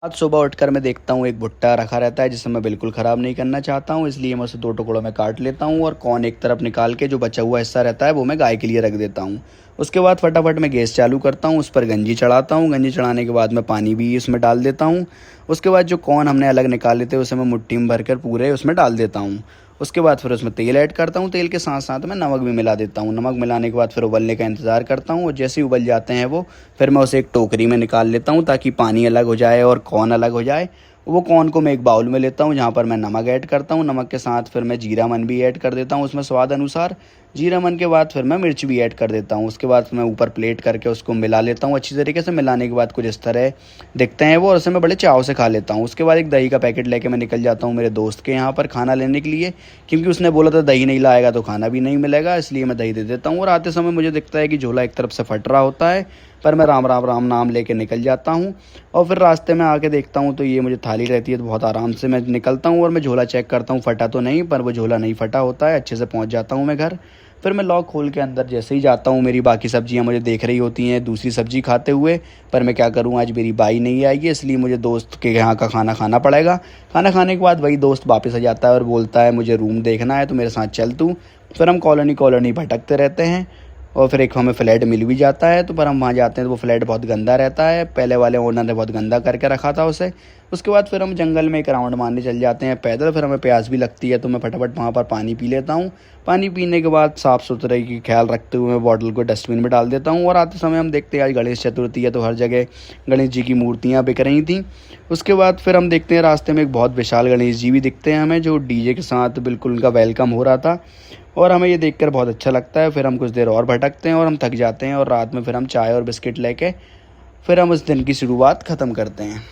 आज सुबह उठकर मैं देखता हूँ एक भुट्टा रखा रहता है जिसे मैं बिल्कुल ख़राब नहीं करना चाहता हूँ, इसलिए मैं उसे दो टुकड़ों में काट लेता हूँ और कौन एक तरफ निकाल के जो बचा हुआ हिस्सा रहता है वो मैं गाय के लिए रख देता हूँ। उसके बाद फटाफट मैं गैस चालू करता हूँ, उस पर गंजी चढ़ाता हूँ। गंजी चढ़ाने के बाद मैं पानी भी उसमें डाल देता हूँ। उसके बाद जो कौन हमने अलग निकाले थे उसे मैं मुट्ठी में भरकर पूरे उसमें डाल देता हूँ। उसके बाद फिर उसमें तेल ऐड करता हूँ, तेल के साथ साथ मैं नमक भी मिला देता हूँ। नमक मिलाने के बाद फिर उबलने का इंतज़ार करता हूँ और जैसे ही उबल जाते हैं वो, फिर मैं उसे एक टोकरी में निकाल लेता हूँ ताकि पानी अलग हो जाए और कौन अलग हो जाए। वो कॉर्न को मैं एक बाउल में लेता हूँ जहाँ पर मैं नमक ऐड करता हूँ। नमक के साथ फिर मैं जीरा मन भी ऐड कर देता हूँ उसमें स्वाद अनुसार। जीरा मन के बाद फिर मैं मिर्च भी ऐड कर देता हूँ। उसके बाद मैं ऊपर प्लेट करके उसको मिला लेता हूँ अच्छी तरीके से। मिलाने के बाद कुछ इस तरह दिखते हैं वो, और उसे मैं बड़े चाव से खा लेता हूँ। उसके बाद एक दही का पैकेट लेके मैं निकल जाता हूँ मेरे दोस्त के यहाँ पर खाना लेने के लिए, क्योंकि उसने बोला था दही नहीं लाएगा तो खाना भी नहीं मिलेगा, इसलिए मैं दही दे देता हूँ। और आते समय मुझे दिखता है कि झोला एक तरफ से फट रहा होता है, पर मैं राम राम राम नाम लेके निकल जाता हूँ। और फिर रास्ते में आके देखता हूँ तो ये मुझे थाली रहती है, तो बहुत आराम से मैं निकलता हूँ और मैं झोला चेक करता हूँ फटा तो नहीं, पर वो झोला नहीं फटा होता है। अच्छे से पहुँच जाता हूँ मैं घर। फिर मैं लॉक खोल के अंदर जैसे ही जाता हूँ, मेरी बाकी सब्जियाँ मुझे देख रही होती हैं दूसरी सब्जी खाते हुए, पर मैं क्या करूँ, आज मेरी बाई नहीं आई है, इसलिए मुझे दोस्त के यहाँ का खाना खाना पड़ेगा। खाना खाने के बाद वही दोस्त वापस आ जाता है और बोलता है मुझे रूम देखना है तो मेरे साथ चल तू। फिर हम कॉलोनी कॉलोनी भटकते रहते हैं और फिर एक हमें फ्लैट मिल भी जाता है, तो पर हम वहाँ जाते हैं तो वो फ्लैट बहुत गंदा रहता है, पहले वाले ओनर ने बहुत गंदा करके रखा था उसे। उसके बाद फिर हम जंगल में एक राउंड मारने चल जाते हैं पैदल। फिर हमें प्यास भी लगती है तो मैं फटाफट वहाँ पर पानी पी लेता हूँ। पानी पीने के बाद साफ़ सुथरे की ख्याल रखते हुए मैं बॉटल को डस्टबिन में डाल देता हूँ। और आते समय हम देखते हैं आज गणेश चतुर्थी है तो हर जगह गणेश जी की मूर्तियाँ बिक रही थी। उसके बाद फिर हम देखते हैं रास्ते में एक बहुत विशाल गणेश जी भी दिखते हैं हमें, जो डीजे के साथ बिल्कुल उनका वेलकम हो रहा था, और हमें ये देखकर बहुत अच्छा लगता है। फिर हम कुछ देर और भटकते हैं और हम थक जाते हैं, और रात में फिर हम चाय और बिस्किट लेके फिर हम उस दिन की शुरुआत ख़त्म करते हैं।